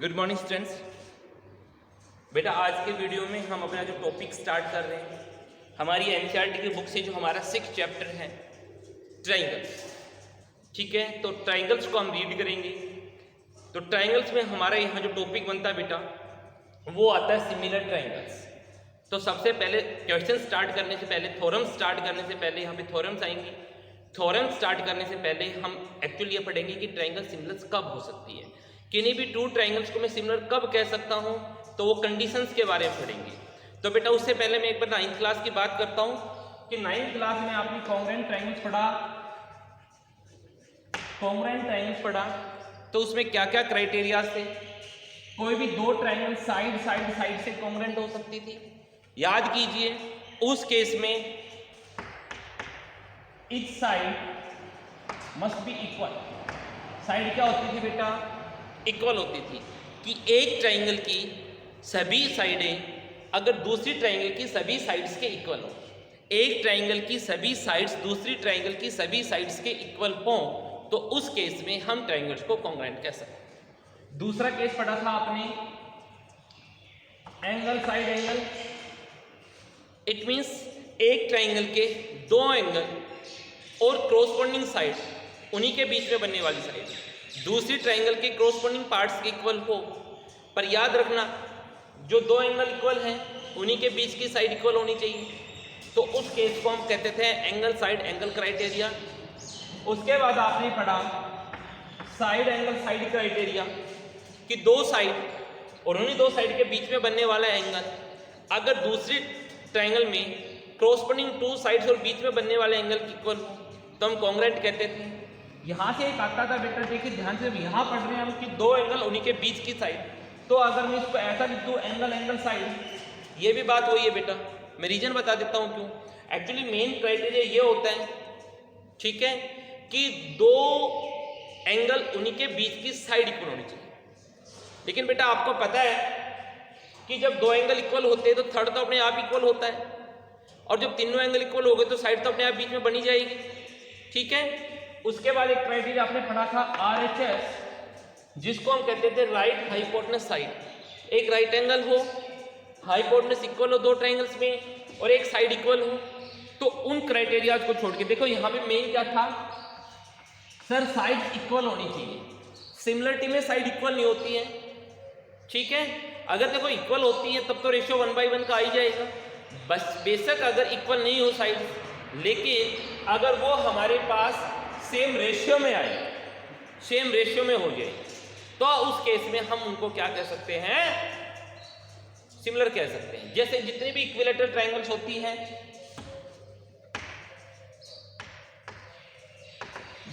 Good morning students. बेटा आज के वीडियो में हम अपना जो टॉपिक स्टार्ट कर रहे हैं हमारी एनसीईआरटी की बुक से, जो हमारा 6th चैप्टर है ट्राइंगल्स। ठीक है, तो ट्राइंगल्स को हम रीड करेंगे। तो ट्राइंगल्स में हमारा यहाँ जो टॉपिक बनता है बेटा वो आता है सिमिलर ट्राइंगल्स। तो सबसे पहले क्वेश्चन स्टार्ट करने से पहले, थ्योरम स्टार्ट करने से पहले यहाँ पे थ्योरम्स आएंगे। थ्योरम स्टार्ट करने से पहले हम एक्चुअली ये पढ़ेंगे कि ट्राइंगल सिमिलर्स कब हो सकती है, किन्हीं भी टू ट्राइंगल्स को मैं सिमिलर कब कह सकता हूँ, तो वो कंडीशंस के बारे में पढ़ेंगे। तो बेटा उससे पहले मैं एक बार 9th क्लास की बात करता हूँ कि 9th क्लास में आपने कॉन्ग्रुएंट ट्राइंगल्स पढ़ा। कॉन्ग्रुएंट ट्राइंगल्स पढ़ा तो उसमें क्या क्या क्राइटेरिया थे। कोई भी दो ट्राइंगल साइड से कॉन्ग्रुएंट हो सकती थी। याद कीजिए उस केस में each side must be equal. Side क्या होती थी बेटा? इक्वल होती थी कि एक ट्राइंगल की सभी साइडें अगर दूसरी ट्राइंगल की सभी साइड्स के इक्वल हो, एक ट्राइंगल की सभी साइड्स दूसरी ट्राइंगल की सभी साइड्स के इक्वल हो, तो उस केस में हम ट्राइंगल्स को कॉन्ग्रुएंट कह सकते हैं। दूसरा केस पढ़ा था आपने angle side angle. It means एक ट्राइंगल के दो एंगल और क्रॉसपोंडिंग साइड, उन्हीं के बीच में बनने वाली साइड दूसरी ट्राइंगल के क्रॉसपोंडिंग पार्ट्स के इक्वल हो। पर याद रखना जो दो एंगल इक्वल हैं उन्हीं के बीच की साइड इक्वल होनी चाहिए। तो उस केस को हम कहते थे एंगल साइड एंगल क्राइटेरिया। उसके बाद आपने पढ़ा साइड एंगल साइड क्राइटेरिया कि दो साइड और उन्हीं दो साइड के बीच में बनने वाला एंगल अगर दूसरी ट्राइंगल में क्रॉसपोंडिंग टू साइड्स और बीच में बनने वाले एंगल इक्वल हो तो हम कॉन्ग्रुएंट कहते थे। यहाँ से एक आता था बेटा, देखिए ध्यान से, यहाँ पढ़ रहे हैं हम कि दो एंगल उन्हीं के बीच की साइड। तो अगर मैं इसको ऐसा लिख दूँ एंगल एंगल साइड, ये भी बात वही है बेटा। मैं रीजन बता देता हूँ क्यों। एक्चुअली मेन क्राइटेरिया ये होता है, ठीक है, कि दो एंगल उन्हीं के बीच की साइड इक्वल होनी चाहिए। लेकिन बेटा आपको पता है कि जब दो एंगल इक्वल होते हैं तो थर्ड तो अपने आप इक्वल होता है, और जब तीनों एंगल इक्वल हो गए तो साइड तो अपने आप बीच में बनी जाएगी। ठीक है, उसके बाद एक क्राइटेरिया आपने पढ़ा था RHS, जिसको हम कहते थे राइट हाइपोटेनस साइड। एक राइट एंगल हो, हाइपोटेनस इक्वल हो दो ट्राइंगल्स में और एक साइड इक्वल हो, तो उन क्राइटेरिया को छोड़ के देखो यहाँ पे मेन क्या था सर, साइड इक्वल होनी चाहिए। सिमिलरिटी में साइड इक्वल नहीं होती है। ठीक है, अगर देखो इक्वल होती है तब तो रेशियो 1/1 का आ ही जाएगा। बस बेशक अगर इक्वल नहीं हो साइड, लेकिन अगर वो हमारे पास सेम रेशियो में आए, सेम रेशियो में हो जाए, तो उस केस में हम उनको क्या कह सकते हैं? सिमिलर कह सकते हैं। जैसे जितनी भी इक्विलेटरल ट्राइंगल्स होती हैं,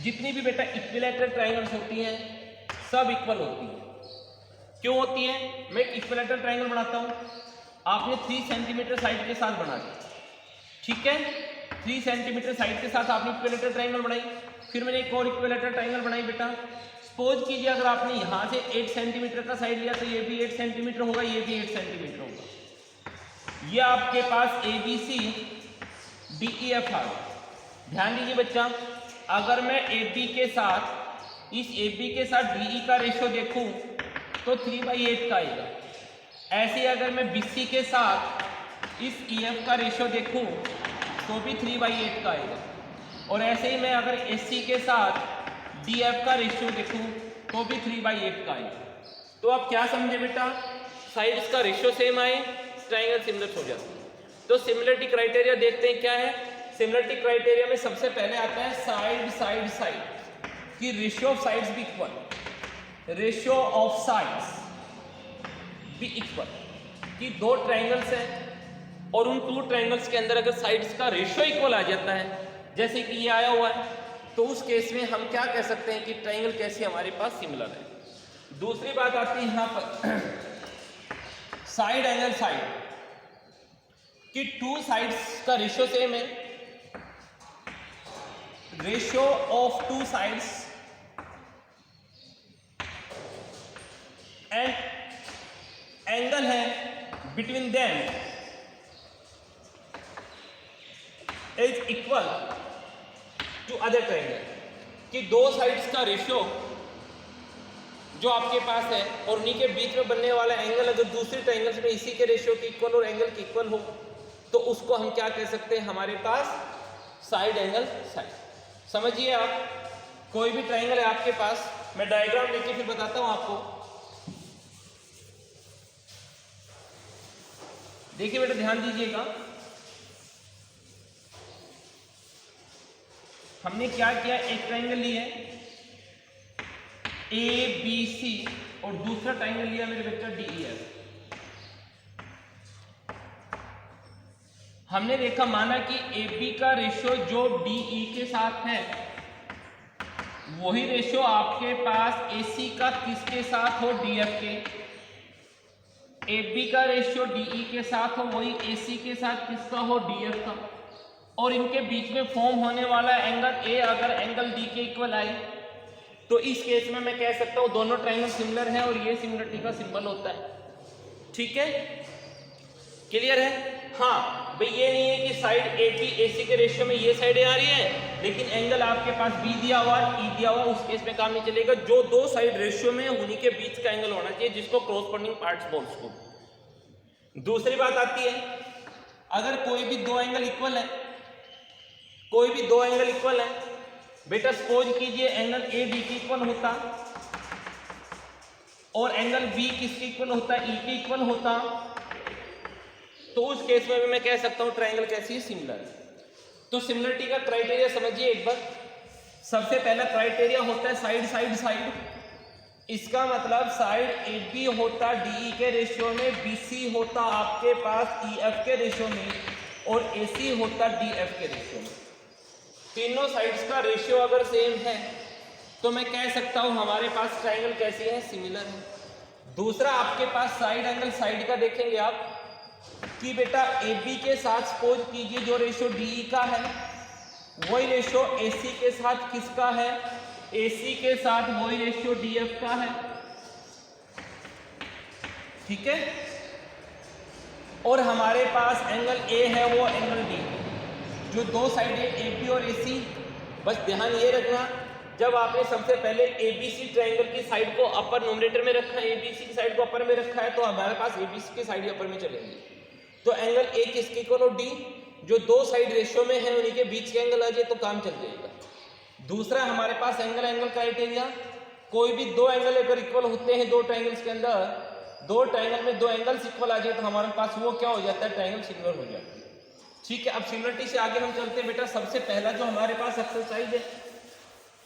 जितनी भी बेटा इक्विलेटरल ट्राइंगल्स होती हैं सब इक्वल होती हैं। क्यों होती है? मैं एक इक्विलेटरल ट्राइंगल बनाता हूं, आपने 3 सेंटीमीटर साइड के साथ बना दिया। ठीक है, 3 सेंटीमीटर साइड के साथ आपने इक्विलेटरल ट्राइंगल बनाई। फिर मैंने एक और इक्विलेटरल ट्राइंगल बनाई बेटा। सपोज कीजिए अगर आपने यहाँ से 8 सेंटीमीटर का साइड लिया तो ये भी 8 सेंटीमीटर होगा, ये भी 8 सेंटीमीटर होगा। ये आपके पास ABC DEF आ गया। ध्यान दीजिए बच्चा, अगर मैं AB के साथ इस AB के साथ DE का रेशियो देखूं तो 3/8 का आएगा। ऐसे अगर मैं BC के साथ इस EF का रेशियो देखूं तो भी 3/8 का आएगा। और ऐसे ही मैं अगर AC के साथ DF का रेशियो देखूं तो भी 3/8 का आएगा। तो आप क्या समझे बेटा? साइड्स का रेशियो सेम आए, ट्राइंगल सिमिलर हो जाती है। तो सिमिलरिटी क्राइटेरिया देखते हैं क्या है। सिमिलरिटी क्राइटेरिया में सबसे पहले आता है साइड साइड साइड कि रेशियो ऑफ साइड्स भी इक्वल। रेशियो ऑफ साइड्स भी इक्वल कि दो ट्राइंगल्स हैं और उन टू ट्राइंगल्स के अंदर अगर साइड्स का रेशियो इक्वल आ जाता है, जैसे कि ये आया हुआ है, तो उस केस में हम क्या कह सकते हैं कि ट्राइंगल कैसे हमारे पास सिमिलर है। दूसरी बात आती है यहां पर साइड एंगल साइड कि टू साइड्स का रेशियो सेम है। Ratio of two sides and angle है between them is equal to other triangle कि दो साइड्स का रेशियो जो आपके पास है और उन्हीं के बीच में बनने वाला एंगल अगर दूसरे ट्रायंगल्स में इसी के रेशियो के इक्वल और एंगल के इक्वल हो तो उसको हम क्या कह सकते हैं, हमारे पास साइड एंगल साइड। समझिए आप, कोई भी ट्रायंगल है आपके पास, मैं डायग्राम लेके फिर बताता हूं आपको। देखिए बेटा ध्यान दीजिएगा, हमने क्या किया, एक ट्रायंगल लिया ABC और दूसरा ट्रायंगल लिया मेरे बच्चा DEF। हमने देखा, माना कि AB का रेशियो जो DE के साथ है वही रेशियो आपके पास AC का किसके साथ हो, DF के। AB का रेशियो DE के साथ हो वही AC के साथ किसका हो, DF का। और इनके बीच में फॉर्म होने वाला एंगल A अगर एंगल D के इक्वल आए तो इस केस में मैं कह सकता हूं दोनों ट्रायंगल सिमिलर है और ये सिमिलरिटी का सिंबल होता है। ठीक है, क्लियर है। हाँ भाई, ये नहीं है कि साइड AB AC के रेशियो में ये साइडें आ रही है लेकिन एंगल आपके पास B दिया हुआ E दिया हुआ, उस केस में काम नहीं चलेगा। जो दो साइड रेशियो में उन्हीं के बीच का एंगल होना चाहिए, जिसको क्रॉसपोंडिंग पार्ट्स बोलते हैं। दूसरी बात आती है, अगर कोई भी दो एंगल इक्वल है, कोई भी दो एंगल इक्वल है बेटा, सपोज कीजिए एंगल A B के इक्वल होता और एंगल B किसके इक्वल होता, E के इक्वल होता, तो उस केस में भी मैं कह सकता हूं ट्रायंगल कैसी है, सिमिलर। तो सिमिलरिटी का क्राइटेरिया समझिए एक बार। सबसे पहला क्राइटेरिया होता है साइड साइड साइड। इसका मतलब साइड AB होता DE के रेशियो में, BC होता आपके पास EF के रेशियो में और AC होता DF के रेशियो में। तीनों साइड्स का रेशियो अगर सेम है तो मैं कह सकता हूं हमारे पास ट्रायंगल कैसी है, सिमिलर है। दूसरा आपके पास साइड एंगल साइड का देखेंगे आप कि बेटा AB के साथ सपोज कीजिए जो रेशियो DE का है वही रेशियो AC के साथ किसका है, AC के साथ वही रेशियो DF का है। ठीक है, और हमारे पास एंगल A है वो एंगल D, जो दो साइड है AB और AC। बस ध्यान ये रखना, जब आपने सबसे पहले ABC ट्रायंगल की साइड को अपर नोमिनेटर में रखा है, ABC की साइड को अपर में रखा है, तो हमारे पास ABC की साइड अपर में चलेगी। तो एंगल A किसके इक्वल और D, जो दो साइड रेशियो में है उन्हीं के बीच के एंगल आ जाए तो काम चल जाएगा। दूसरा हमारे पास एंगल क्राइटेरिया, कोई भी दो एंगल अगर इक्वल होते हैं दो ट्रायंगल्स के अंदर, दो ट्रायंगल में दो एंगल्स इक्वल आ जाए तो हमारे पास वो क्या हो जाता है, ट्रायंगल सिमिलर हो जाता है। ठीक है, अब सिमिलरिटी से आगे हम चलते हैं बेटा। सबसे पहला जो हमारे पास एक्सरसाइज है,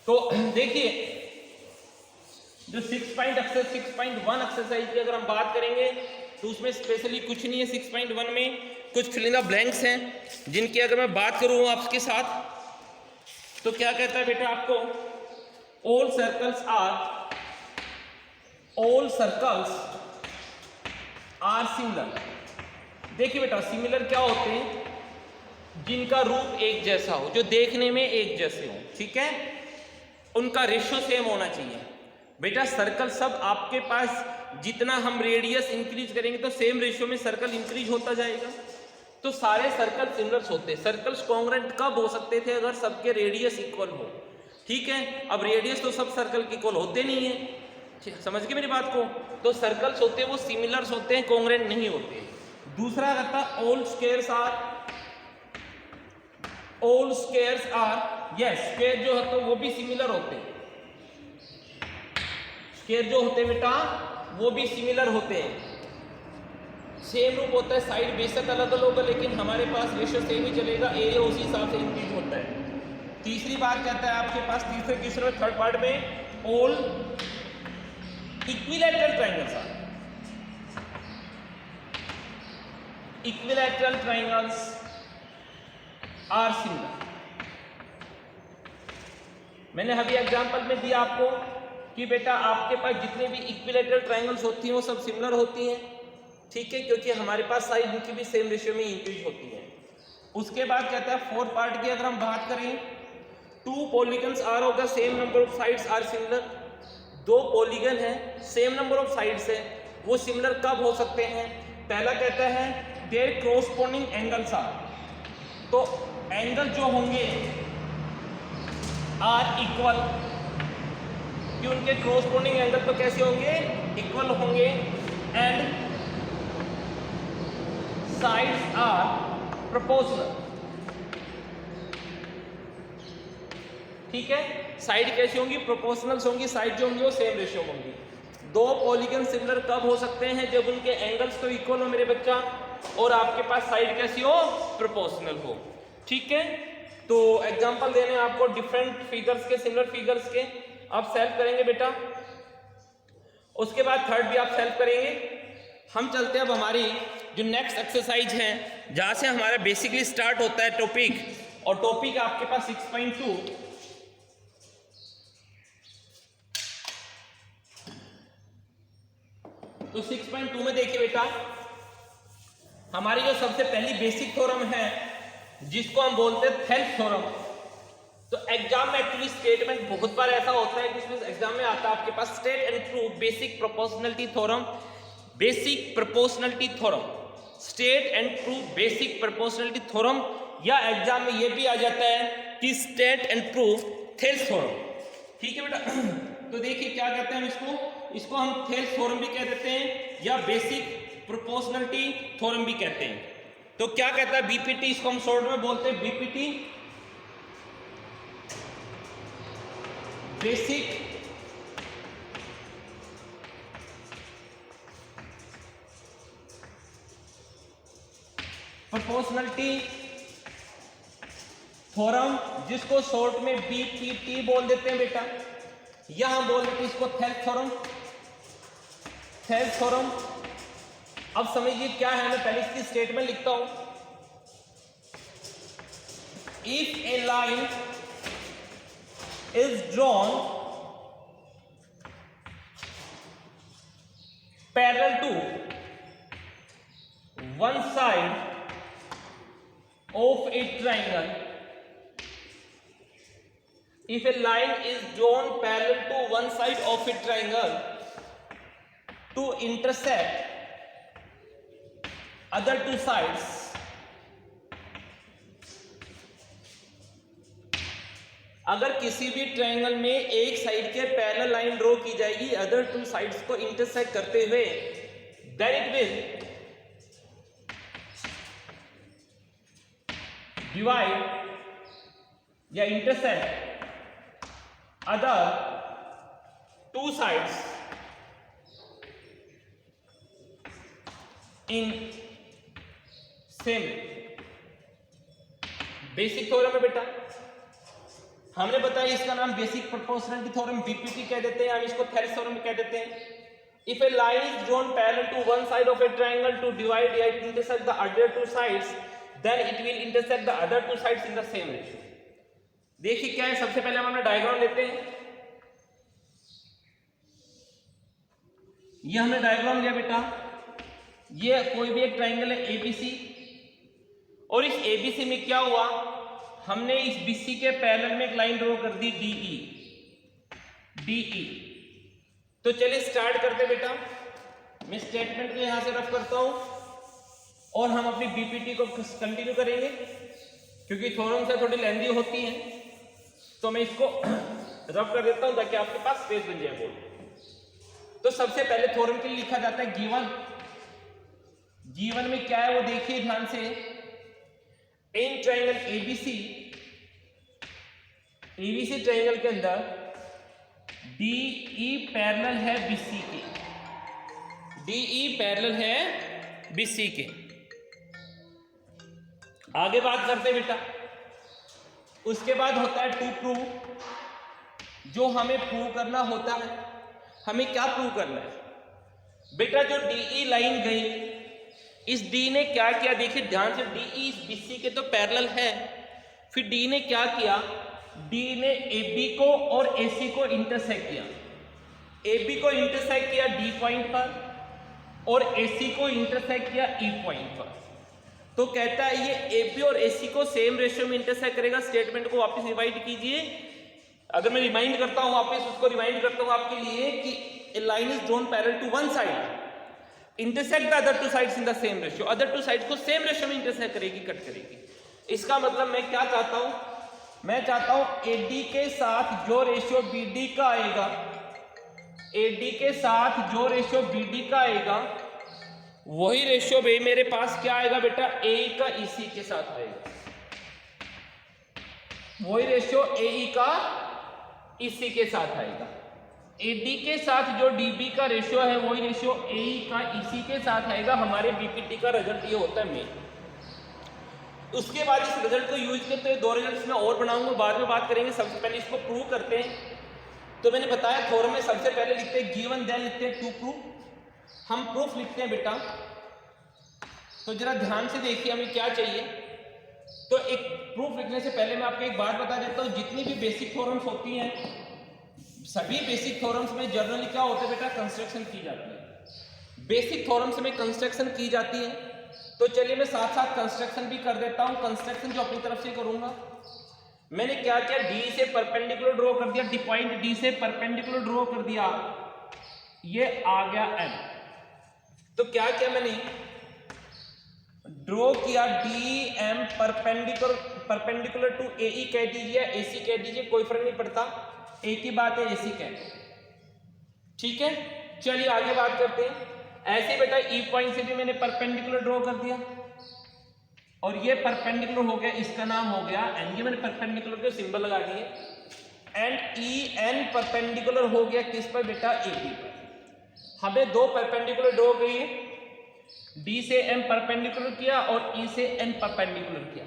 तो देखिए जो 6.1 एक्सरसाइज की अगर हम बात करेंगे तो उसमें स्पेशली कुछ नहीं है। 6.1 में कुछ फिल इन द ब्लैंक्स हैं जिनकी अगर मैं बात करूं आपके साथ तो क्या कहता है बेटा आपको, ऑल सर्कल्स आर सिमिलर। देखिए बेटा सिमिलर क्या होते हैं, जिनका रूप एक जैसा हो, जो देखने में एक जैसे हो। ठीक है, उनका रेशियो सेम होना चाहिए। बेटा सर्कल सब आपके पास जितना हम रेडियस इंक्रीज करेंगे तो सेम रेशियो में सर्कल इंक्रीज होता जाएगा। तो सारे सर्कल सिमिलर होते हैं। सर्कल्स कॉन्ग्रुएंट कब हो सकते थे, अगर सबके रेडियस इक्वल हो। ठीक है, अब रेडियस तो सब सर्कल के इक्वल होते नहीं है, समझ गए मेरी बात को। तो सर्कल्स होते हैं वो सिमिलर होते हैं, कॉन्ग्रुएंट नहीं होते। दूसरा रहता all squares are, yes square जो है तो वो भी सिमिलर होते हैं। स्क्वायर जो होते हैं बेटा वो भी सिमिलर होते हैं, सेम रूप होता है। साइड बेशक अलग अलग होगा लेकिन हमारे पास रेशियो सेम ही चलेगा, एरिया उसी हिसाब से इंक्रीज होता है। तीसरी बात कहता है आपके पास तीसरे क्वेश्चन में थर्ड पार्ट में, all equilateral triangles are similar. मैंने अभी एग्जांपल में दिया आपको कि बेटा आपके पास जितने भी इक्विलैटरल ट्रायंगल्स होती हैं वो सब सिमिलर होती हैं। ठीक है, क्योंकि हमारे पास साइड की भी सेम रेशियो में इंक्रीज होती है। उसके बाद कहता है फोर्थ पार्ट की अगर हम बात करें, टू पॉलीगन्स आर होगा, same number of sides are similar. दो पॉलीगन है, सेम नंबर ऑफ साइड्स है, वो सिमिलर कब हो सकते हैं। पहला कहता है देयर कॉरस्पॉन्डिंग एंगल्स आर, तो एंगल जो होंगे आर इक्वल कि उनके क्रॉसपोंडिंग एंगल तो कैसे होंगे, इक्वल होंगे, एंड साइड्स आर प्रोपोर्शनल। ठीक है, साइड कैसी होंगी, प्रोपोर्शनल होंगी, साइड जो होंगी वो सेम रेशियो होंगी। दो पॉलीगन सिमिलर कब हो सकते हैं, जब उनके एंगल्स तो इक्वल हो मेरे बच्चा, और आपके पास साइड कैसी हो, प्रोपोर्शनल हो। ठीक है, तो एग्जांपल देने आपको डिफरेंट फिगर्स के, सिमिलर फिगर्स के, आप सॉल्व करेंगे बेटा। उसके बाद थर्ड भी आप सॉल्व करेंगे। हम चलते हैं अब हमारी जो नेक्स्ट एक्सरसाइज है, जहां से हमारा बेसिकली स्टार्ट होता है टॉपिक, और टॉपिक आपके पास 6.2। तो 6.2 में देखिए बेटा, हमारी जो सबसे पहली बेसिक थ्योरम है जिसको हम बोलते हैं थेल्स थ्योरम। तो एग्जाम में एक्चुअली स्टेटमेंट बहुत बार ऐसा होता है कि इसमें एग्जाम में आता है आपके पास state and prove basic proportionality theorem, basic proportionality theorem, state and prove basic proportionality theorem, या एग्जाम में ये भी आ जाता है कि state and prove Thales theorem. ठीक है बेटा, तो देखिए क्या कहते हैं हम इसको हम थेल्स थ्योरम भी कह देते हैं या बेसिक प्रोपोर्शनलिटी थ्योरम भी कहते हैं। तो क्या कहता है बीपीटी, इसको हम शॉर्ट में बोलते हैं बीपीटी, बेसिक प्रोपोर्शनलिटी थ्योरम, जिसको शॉर्ट में बीपीटी बोल देते हैं बेटा, या हम बोल देते हैं इसको थेल्स थ्योरम, थेल्स थ्योरम। अब समझिए क्या है, मैं पहले इसकी स्टेटमेंट लिखता हूं। If a line is drawn parallel to one side of a triangle, if a line is drawn parallel to one side of a triangle to intersect other two sides, अगर किसी भी ट्रायंगल में एक side के parallel line draw की जाएगी other two sides को intersect करते हुए, then it will divide या intersect other two sides in same। Basic theorem है बेटा, हमने बताया इसका नाम बेसिक प्रोपोर्शनलिटी थ्योरम बीपीटी कह देते हैं, हम इसको थेल्स थ्योरम कह देते हैं। If a line is drawn parallel to one side of a triangle to divide या intersect the other two sides, then it will intersect the other two sides in the same ratio। देखिए क्या है, सबसे पहले हम अपना diagram लेते हैं। ये हमने डायग्राम लिया बेटा, ये कोई भी एक ट्रायंगल है एबीसी, और इस एबीसी में क्या हुआ, हमने इस बीसी के पैरेलल में एक लाइन ड्रॉ कर दी डीई, डीई। तो चलिए स्टार्ट करते बेटा, मैं स्टेटमेंट को यहां से रफ करता हूं और हम अपनी बीपीटी को कंटिन्यू करेंगे, क्योंकि थ्योरम से थोड़ी लेंथी होती है, तो मैं इसको रफ कर देता हूं ताकि आपके पास स्पेस बन जाए बोर्ड। तो सबसे पहले थ्योरम के लिए लिखा जाता है गिवन। गिवन में क्या है वो देखिए ध्यान से, in triangle ABC, ABC triangle के अंदर डीई पैरेलल है बीसी के, डीई पैरेलल है बीसी के। आगे बात करते हैं बेटा, उसके बाद होता है टू प्रूव, जो हमें प्रूव करना होता है। हमें क्या प्रूव करना है बेटा, जो डीई लाइन गई, इस डी ने क्या किया, देखिए ध्यान से, डीई इस बीसी के तो पैरेलल है, फिर डी ने क्या किया, डी ने एबी को और एसी को इंटरसेक्ट किया, एबी को इंटरसेक्ट किया डी पॉइंट पर और एसी को इंटरसेक्ट किया ई पॉइंट पर। तो कहता है ये एबी और एसी को सेम रेशियो में इंटरसेक्ट करेगा। स्टेटमेंट को वापस रिवाइंड कीजिए, अगर मैं रिमाइंड करता हूं वापस, उसको रिमाइंड करता हूं आपके लिए कि a line is drawn parallel to one side, intersect the other two sides in the same ratio, other two sides को सेम रेशियो में इंटरसेक्ट करेगी, कट करेगी। इसका मतलब मैं क्या चाहता हूं, मैं चाहता हूं एडी के साथ जो रेशियो बीडी का आएगा AD के साथ जो रेशियो BD का आएगा वही रेशियो भाई मेरे पास क्या आएगा बेटा, AE का EC के साथ आएगा। वही रेशियो AE का EC के साथ आएगा। AD के साथ जो DB का रेशियो है वही रेशियो AE का EC के साथ आएगा। हमारे BPT का रिजल्ट ये होता है मेन। उसके बाद इस रिजल्ट को यूज करते हुए 2 रिजल्ट्स में और बनाऊंगा, बाद में बात करेंगे। सबसे पहले इसको प्रूव करते हैं। तो मैंने बताया थ्योरम में सबसे पहले लिखते हैं गिवन, देन लिखते हैं टू प्रूफ। हम प्रूफ लिखते हैं बेटा, तो जरा ध्यान से देखिए हमें क्या चाहिए। तो एक प्रूफ लिखने से पहले मैं आपको एक बात बता देता हूँ, जितनी भी बेसिक थ्योरम्स होती हैं, सभी बेसिक थ्योरम्स में जनरली क्या होता है बेटा, कंस्ट्रक्शन की जाती है। बेसिक थ्योरम्स में कंस्ट्रक्शन की जाती है। तो चलिए मैं साथ साथ कंस्ट्रक्शन भी कर देता हूं। कंस्ट्रक्शन जो अपनी तरफ से करूंगा, मैंने क्या किया, डी से परपेंडिकुलर ड्रॉ कर दिया, पॉइंट डी से परपेंडिकुलर ड्रॉ कर दिया, ये आ गया एम। तो क्या किया मैंने, ड्रॉ किया D M perpendicular to AE कह दीजिए, AC कह दीजिए, कोई फर्क नहीं पड़ता, एक ही बात है, AC कह, ठीक है। चलिए आगे बात करते हैं। ऐसे बेटा E पॉइंट से भी मैंने परपेंडिकुलर ड्रॉ कर दिया और ये परपेंडिकुलर हो गया, इसका नाम हो गया एन। ये मैंने परपेंडिकुलर के सिंबल लगा दिए। एंड EN परपेंडिकुलर हो गया किस पर बेटा, AP पर। हमें 2 परपेंडिकुलर ड्रॉ किए, D से M परपेंडिकुलर किया और E से N परपेंडिकुलर किया।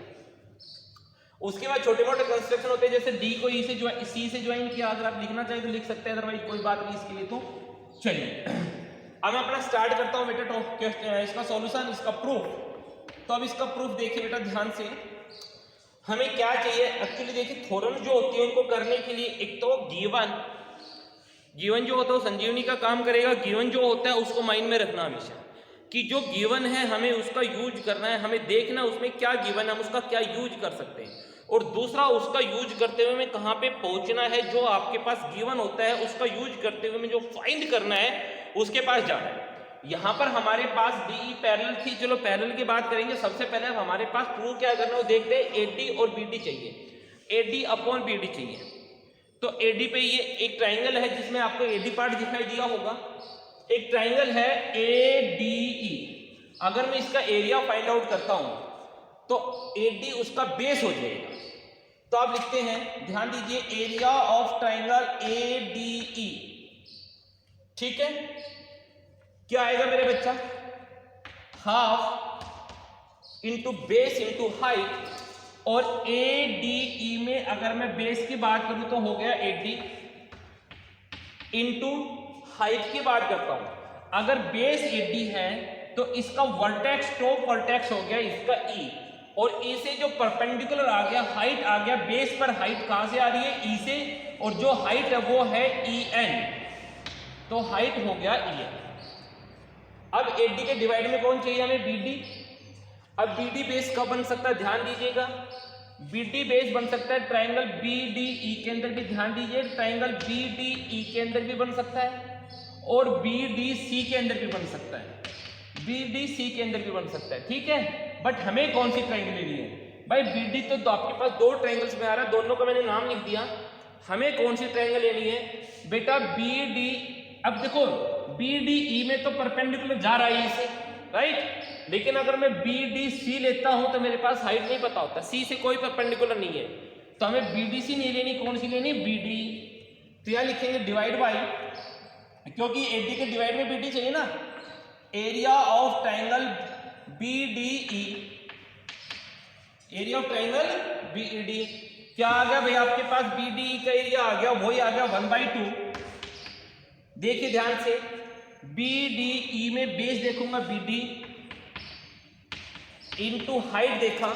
उसके बाद छोटे मोटे कंस्ट्रक्शन होते हैं, जैसे D को C से ज्वाइन किया। अगर आप लिखना चाहिए तो लिख सकते हैं, अदरवाइज कोई बात नहीं इसके लिए। तो चलिए अब मैं अपना स्टार्ट करता हूं बेटा इसका सॉल्यूशन, इसका प्रूफ। तो अब इसका प्रूफ देखिए बेटा ध्यान से, हमें क्या चाहिए। एक्चुअली देखिए थ्योरम जो होती है उनको करने के लिए एक तो गिवन जो होता है वो संजीवनी का काम करेगा। गिवन जो होता है उसको माइंड में रखना हमेशा, कि जो गिवन है हमें उसका यूज करना है, हमें देखना उसमें क्या गिवन है, हम उसका क्या यूज कर सकते हैं। और दूसरा, उसका यूज करते हुए हमें कहाँ पे पहुंचना है। जो आपके पास गिवन होता है उसका यूज करते हुए हमें जो फाइंड करना है उसके पास जाना है। यहां पर हमारे पास DE पैरेलल थी, चलो पैरेलल की बात करेंगे। सबसे पहले अब हमारे पास प्रूव क्या करना है वो देखते हैं। AD और BD चाहिए, AD अपॉन BD चाहिए। तो AD पे ये एक ट्राइंगल है जिसमें आपको AD पार्ट दिखाई दिया होगा। एक ट्राइंगल है ADE। अगर मैं इसका एरिया फाइंड आउट करता हूं तो AD उसका बेस हो जाएगा। तो आप लिखते हैं, ध्यान दीजिए, एरिया ऑफ ट्राइंगल ADE, ठीक है। क्या आएगा मेरे बच्चा, half into base into height. और ADE में अगर मैं बेस की बात करूं तो हो गया 80 इंटू हाइट की बात करता हूं। अगर बेस 80 है तो इसका वर्टेक्स, टॉप वर्टेक्स हो गया इसका E, और E से जो परपेंडिकुलर आ गया, हाइट आ गया, बेस पर हाइट कहां से आ रही है, E से, और जो हाइट है वो है EN, तो हाइट हो गया EN। अब AD के डिवाइड में कौन चाहिए हमें, BD। अब BD बेस कब बन सकता है, ध्यान दीजिएगा, BD बेस बन सकता है ट्राइंगल BDE के अंदर भी। ध्यान दीजिए, ट्राइंगल BDE के अंदर भी बन सकता है और BDC के अंदर भी बन सकता है, BDC के अंदर भी बन सकता है, ठीक है। बट हमें कौन सी ट्राइंगल लेनी है भाई, BD तो आपके पास 2 ट्राइंगल्स में आ रहा है, दोनों का मैंने नाम लिख दिया। हमें कौन सी ट्राइंगल लेनी है बेटा, BD। अब देखो BDE में तो परपेंडिकुलर जा रहा है इसे, राइट, लेकिन अगर मैं BDC लेता हूं तो मेरे पास हाइट नहीं पता होता, C से कोई परपेंडिकुलर नहीं है, तो हमें BDC नहीं लेनी, कौन सी लेनी, BD। तो यहां लिखेंगे डिवाइड बाई, क्योंकि AD के डिवाइड में BD चाहिए ना, area of triangle BDE, area of triangle BED। क्या आ गया भाई आपके पास, BDE का एरिया आ गया, वही आ गया 1/2। देखिए ध्यान से, BDE में बेस देखूंगा BD इनटू हाइट देखा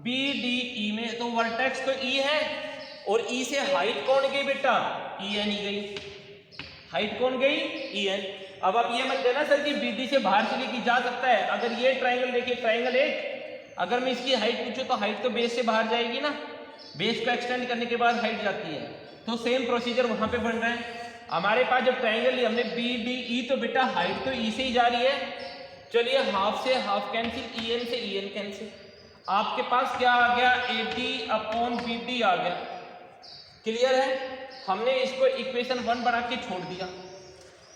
BDE में, तो वर्टेक्स तो E है और E से हाइट कौन गई बेटा, EN ही गई। हाइट कौन गई, EN। अब आप ये मत कहना सर कि BD से बाहर से लेके जा सकता है। अगर ये ट्राइंगल देखिए, ट्राइंगल 1, अगर मैं इसकी हाइट पूछूं तो हाइट तो बेस से बाहर जाएगी ना, बेस को एक्सटेंड करने के बाद हाइट जाती है, तो सेम प्रोसीजर वहां पे बन रहा है। हमारे पास जब ट्राइंगल लिया हमने BDE, तो बेटा हाइट तो E से ही जा रही है। चलिए हाफ से हाफ कैंसिल, EN से EN कैंसिल, आपके पास क्या आ गया, AD अपॉन BD आ गया। क्लियर है, हमने इसको इक्वेशन 1 बना के छोड़ दिया।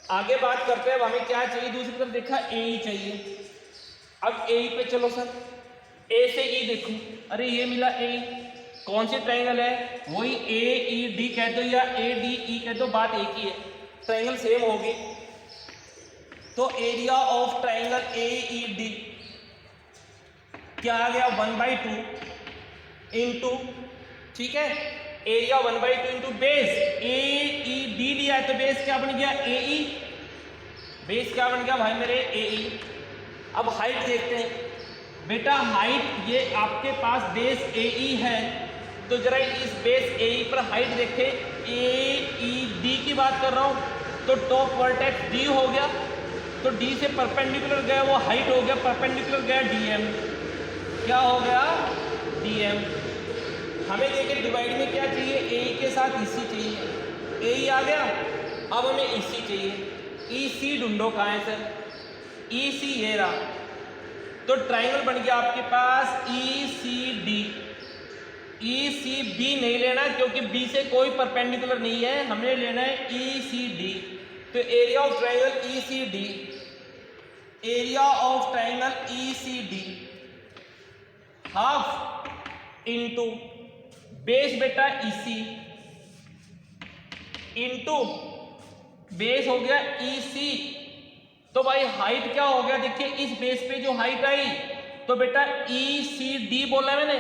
आगे बात करते हैं, अब हमें क्या चाहिए, दूसरी तरफ देखा ए ई चाहिए। अब ए ई पे चलो सर, ए से ई देखो, अरे ये मिला ए, कौन से ट्रायंगल है, वही ए ई डी कह दो या ए डी ई कह दो, बात एक ही है, ट्रायंगल सेम होगी। तो area of triangle A E D क्या आ गया, 1/2 इंटू, ठीक है, एरिया 1/2 इंटू बेस, ए ई डी दिया है तो बेस क्या बन गया, ए ई, बेस क्या बन गया भाई मेरे, ए ई। अब हाइट देखते हैं बेटा, हाइट ये आपके पास बेस ए ई है, तो जरा इस बेस ए ई पर हाइट देखें, ए ई डी की बात कर रहा हूं, तो टॉप वर्टेक्स डी हो गया, तो डी से परपेंडिकुलर गया वो हाइट हो गया, परपेंडिकुलर गया डीएम, क्या हो गया, डीएम। हमें देखिए डिवाइड में क्या चाहिए, ए के साथ इसी चाहिए, ए आ गया, अब हमें इसी चाहिए, ई सी ढूंढो कहाँ है सर, ई सी ये रहा, तो ट्राइंगल बन गया आपके पास ई C D. E C B नहीं लेना क्योंकि बी से कोई परपेंडिकुलर नहीं है, हमें लेना है ई सी डी। तो area of triangle E C D, area of triangle E C D half into base बेटा इसी इंटू बेस हो गया इसी, तो भाई हाइट क्या हो गया, देखिए इस बेस पे जो हाइट आई तो बेटा ई सी डी बोला मैंने,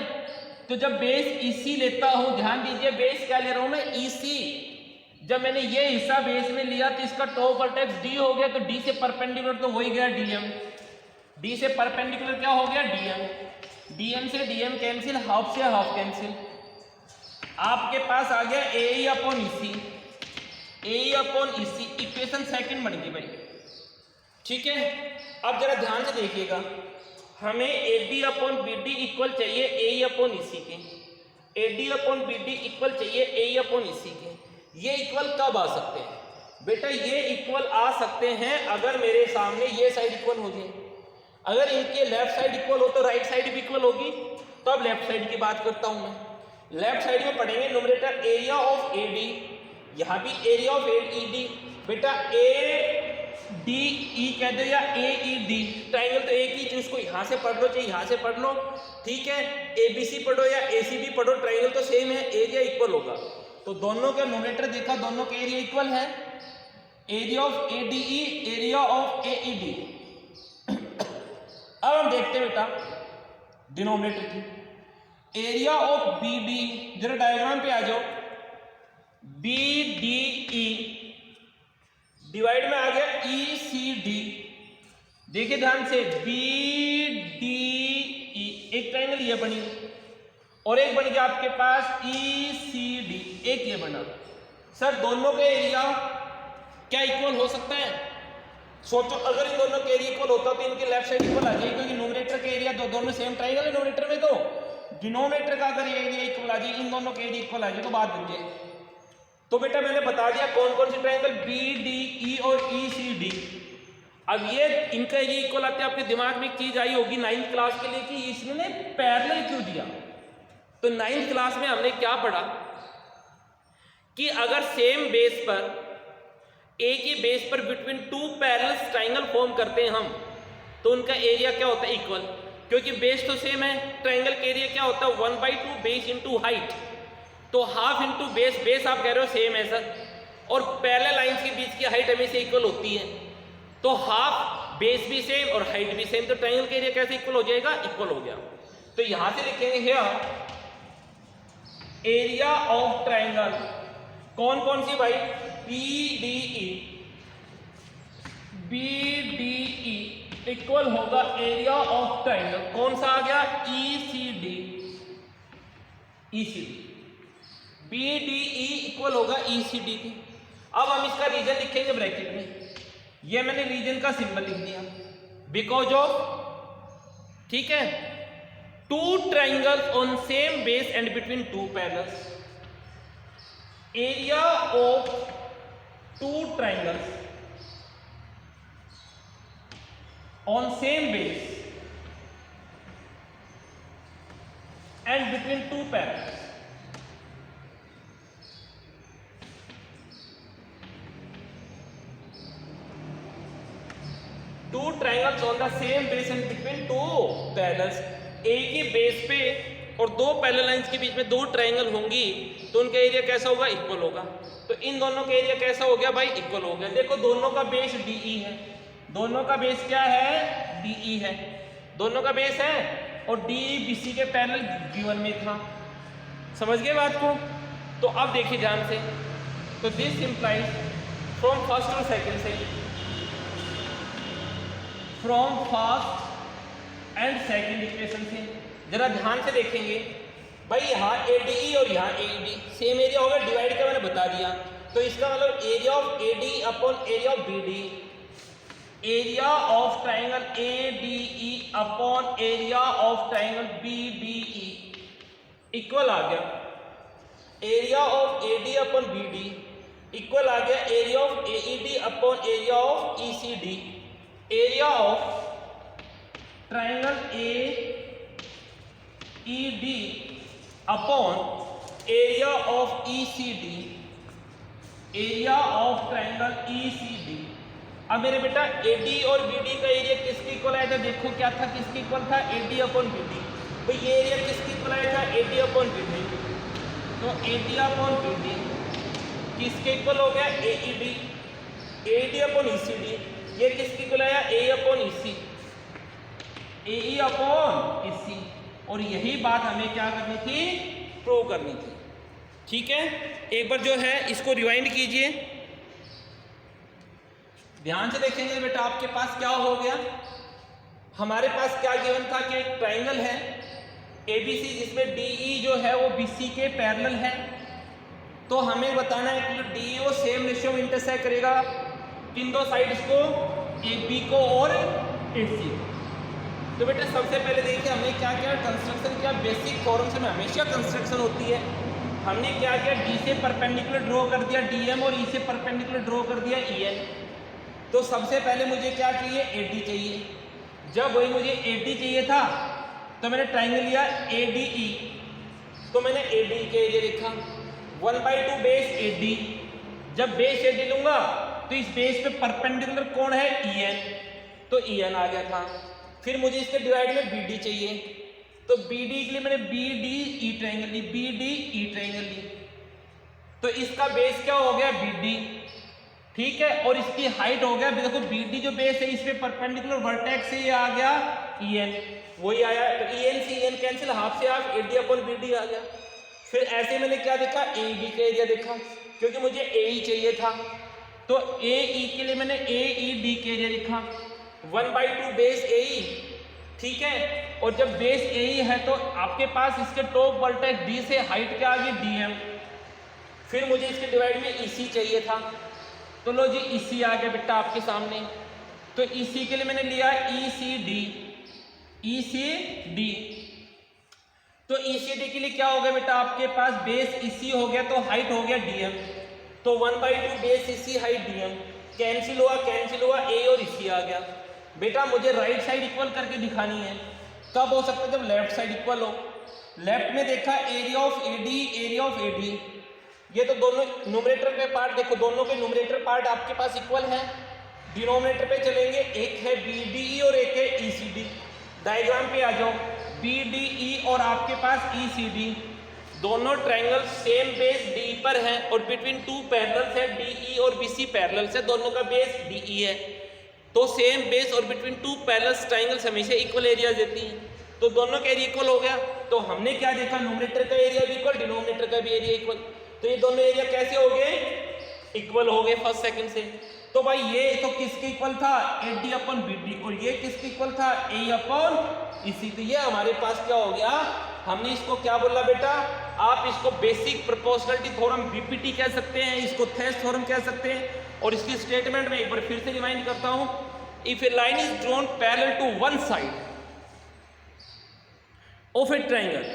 तो जब बेस इसी लेता हूं, ध्यान दीजिए बेस क्या ले रहा हूं मैं, इसी, जब मैंने ये हिस्सा बेस में लिया तो इसका टॉप वर्टेक्स डी हो गया, तो डी से परपेंडिकुलर तो हो ही गया डीएम, डी से परपेंडिकुलर क्या हो गया डीएम, डीएम से डीएम कैंसिल, हाफ से हाफ कैंसिल, आपके पास आ गया ए अपॉन इसी, ए अपॉन इसी, इक्वेशन सेकंड बन गई भाई, ठीक है। अब जरा ध्यान से देखिएगा, हमें A D upon B D equal चाहिए ए अपॉन इसी के, A D upon B D equal चाहिए ए अपॉन इसी के। ये इक्वल कब आ सकते हैं बेटा, ये इक्वल आ सकते हैं अगर मेरे सामने ये साइड इक्वल हो जाए, अगर इनके लेफ्ट साइड इक्वल हो तो राइट साइड भी इक्वल होगी, तो अब लेफ्ट साइड की बात करता हूं मैं। लेफ्ट साइड में पढ़ेंगे numerator area of A D, यहां भी area of A E D, बेटा ए डी ई कह दो या ए ई डी, ट्राइंगल तो एक ही चीज, उसको यहां से पढ़ लो चाहे यहां से पढ़ लो, ठीक है, ए बी सी पढ़ो या ए सी बी पढ़ो, ट्राइंगल तो सेम है, एरिया इक्वल होगा, तो दोनों का न्यूमरेटर देखा, दोनों के एरिया इक्वल है, area of A D E, area of A E D. अब हम देखते हैं बेटा डिनोमिनेटर की, एरिया ऑफ बी डी, जरा डायग्राम पे आ जाओ, बी डी ई डिवाइड में आ गया ई सी डी, देखिए ध्यान से, बी डी ई, एक ट्राइंगल ये बनी और एक बन गया आपके पास ई सी डी, एक ये बना। सर दोनों के एरिया क्या इक्वल हो सकता है, सोचो अगर इन दोनों के एरिया इक्वल होता तो इनके लेफ्ट साइड इक्वल आ जाए, क्योंकि न्यूमरेटर के एरिया दोनों सेम ट्राइंगल है न्यूमरेटर में, तो डिनोमिनेटर का अगर एरिया इक्वल आ जाए, इन दोनों के एरिया इक्वल आ जाए तो बात बन जाए। तो बेटा मैंने बता दिया कौन कौन से ट्रायंगल बी डी ई और ई सी डी। अब ये इनका एरिया इक्वल आते हैं, आपके दिमाग में एक चीज आई होगी 9th क्लास के लिए कि इसने पैरेलल क्यों दिया, तो 9th क्लास में हमने क्या पढ़ा कि अगर सेम बेस पर एक ही बेस पर between two parallel triangle form करते हैं हम, तो उनका एरिया क्या होता है इक्वल, क्योंकि बेस तो सेम है, ट्रायंगल का एरिया क्या होता है 1/2 बेस इंटू हाइट, तो हाफ इंटू बेस, बेस आप कह रहे हो सेम है सर, और पैरेलल लाइंस के बीच की हाइट हमेशा इक्वल होती है, तो हाफ बेस भी सेम और हाइट भी सेम, तो ट्रायंगल का एरिया कैसे इक्वल हो जाएगा, इक्वल हो गया। तो यहां से लिखेंगे हियर एरिया ऑफ ट्रायंगल कौन कौन सी भाई, B D E, B D E equal होगा एरिया ऑफ ट्रायंगल, कौन सा आ गया, E C D, E C D, B D E equal होगा ई सी डी की। अब हम इसका रीजन लिखेंगे ब्रैकेट में, ये मैंने रीजन का सिंबल लिख दिया, बिकॉज ऑफ, ठीक है, two triangles on same base and between two parallels, area of two triangles on same base and between two parallels, two triangles on the same base and between two parallels, एक ही base पे और दो parallel lines के बीच में दो triangle होंगी तो उनका एरिया कैसा होगा, इक्वल होगा। तो इन दोनों का एरिया कैसा हो गया भाई, इक्वल हो गया। देखो दोनों का बेस DE है, दोनों का बेस क्या है, DE है, दोनों का बेस है और DE BC के पैरेलल गिवन में था। समझ गए बात को? तो अब देखिए ध्यान से, तो this implies from first to second से, from first and second equation से जरा ध्यान से देखेंगे भाई, यहाँ ADE और यहाँ AED सेम एरिया होगा, डिवाइड का मैंने बता दिया। तो इसका मतलब area of AD upon area of BD, area of triangle ADE upon area of triangle BDE equal आ गया area of AD upon BD equal आ गया area of AED upon area of ECD। Area of triangle AED upon area of ECD, area of triangle ECD। अब मेरे बेटा AD और BD का area किसके इक्वल आया था, देखो क्या था, किसके इक्वल था, AD अपॉन BD। तो ये एरिया किसके इक्वल आया था, AD अपॉन BD। तो AD अपॉन BD किसके इक्वल हो गया, AED, AD अपॉन ECD। ये किसके इक्वल आया, A upon EC, AE upon EC। और यही बात हमें क्या करनी थी, प्रूव करनी थी। ठीक है, एक बार जो है इसको रिवाइंड कीजिए, ध्यान से देखेंगे बेटा आपके पास क्या हो गया। हमारे पास क्या गिवन था कि एक ट्राइंगल है ABC जिसमें DE जो है वो BC के पैरेलल है। तो हमें बताना है कि DE वो सेम रेशियो में इंटरसेक्ट करेगा किन दो साइड्स को, AB को और AC को। तो बेटा सबसे पहले देखिए हमने क्या किया, कंस्ट्रक्शन किया, बेसिक फॉर्म्स में हमेशा कंस्ट्रक्शन होती है। हमने क्या किया, D से परपेंडिकुलर ड्रॉ कर दिया DM और E से परपेंडिकुलर ड्रॉ कर दिया EN। तो सबसे पहले मुझे क्या चाहिए, AD चाहिए। जब वही मुझे AD चाहिए था तो मैंने ट्राइंगल लिया ADE, तो मैंने AD के एरिया लिखा 1/2 बेस AD। जब बेस AD लूंगा तो इस बेस पे परपेंडिकुलर कौन है, EN, तो EN आ गया था। फिर मुझे इसके डिवाइड में BD चाहिए, तो BD के लिए मैंने BDE ट्राइंगल ली, BDE ट्राइंगल ली। तो इसका बेस क्या हो गया, BD, ठीक है, और इसकी हाइट हो गया, देखो BD जो बेस है इस पे परपेंडिकुलर वर्टेक्स से ये आ गया EN, वही आया। तो EN से EN कैंसिल, हाफ से हाफ, AD अपॉन BD आ गया। फिर ऐसे मैंने क्या देखा, AED का एरिया देखा, क्योंकि मुझे AE चाहिए था। तो AE के लिए मैंने AED के एरिया लिखा 1/2 बेस AE, ठीक है। और जब बेस AE है तो आपके पास इसके टॉप वर्टेक्स D से हाइट क्या आ गई, DM। फिर मुझे इसके डिवाइड में EC चाहिए था, तो लो जी EC आ गया बेटा आपके सामने। तो EC के लिए मैंने लिया ECD, ECD। तो ECD के लिए क्या हो गया बेटा आपके पास, बेस EC हो गया तो हाइट हो गया DM। तो 1/2 base EC height DM, cancel हुआ A और EC आ गया। बेटा मुझे राइट साइड इक्वल करके दिखानी है, कब हो सकता है, जब लेफ्ट साइड इक्वल हो। लेफ्ट में देखा area of AD, area of AD, ये तो दोनों न्यूमरेटर के पार्ट देखो, दोनों के न्यूमरेटर पार्ट आपके पास इक्वल है। डिनोमिनेटर पे चलेंगे, एक है BDE और एक है ECD। डायग्राम पे आ जाओ, BDE और आपके पास ECD दोनों ट्राइंगल सेम बेस D पर है और बिटवीन टू पैरेलल्स है, DE और BC पैरेलल्स है, दोनों का बेस DE है। तो सेम बेस और बिटवीन टू पैरेलल्स ट्राइंगल्स हमेशा इक्वल एरिया देती हैं, तो दोनों का एरिया इक्वल हो गया। तो हमने क्या देखा, न्यूमरेटर का एरिया भी इक्वल, डिनोमिनेटर का भी एरिया इक्वल। तो ये दोनों एरिया कैसे हो गए, इक्वल हो गए फर्स्ट सेकंड से। तो भाई ये तो किसके इक्वल था, AD अपॉन BD, और ये किसके इक्वल था, A अपॉन EC। तो ये हमारे पास क्या हो गया, हमने इसको क्या बोला बेटा, आप इसको बेसिक प्रोपोर्शनलिटी थ्योरम BPT कह सकते हैं, इसको थेस थ्योरम कह सकते हैं। और इसकी स्टेटमेंट में एक बार फिर से रिमाइंड करता हूं, if a line is drawn parallel to one side of a triangle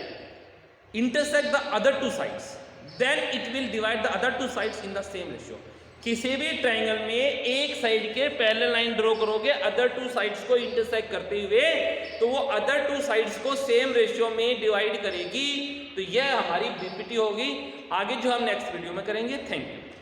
intersect the other two sides, then it will divide the other two sides in the same ratio. किसी भी triangle में एक side के parallel line draw करोगे other two sides को intersect करते हुए, तो वो अदर टू साइड्स को सेम रेशियो में डिवाइड करेगी। तो यह हमारी BPT होगी। आगे जो हम नेक्स्ट वीडियो में करेंगे। Thank you.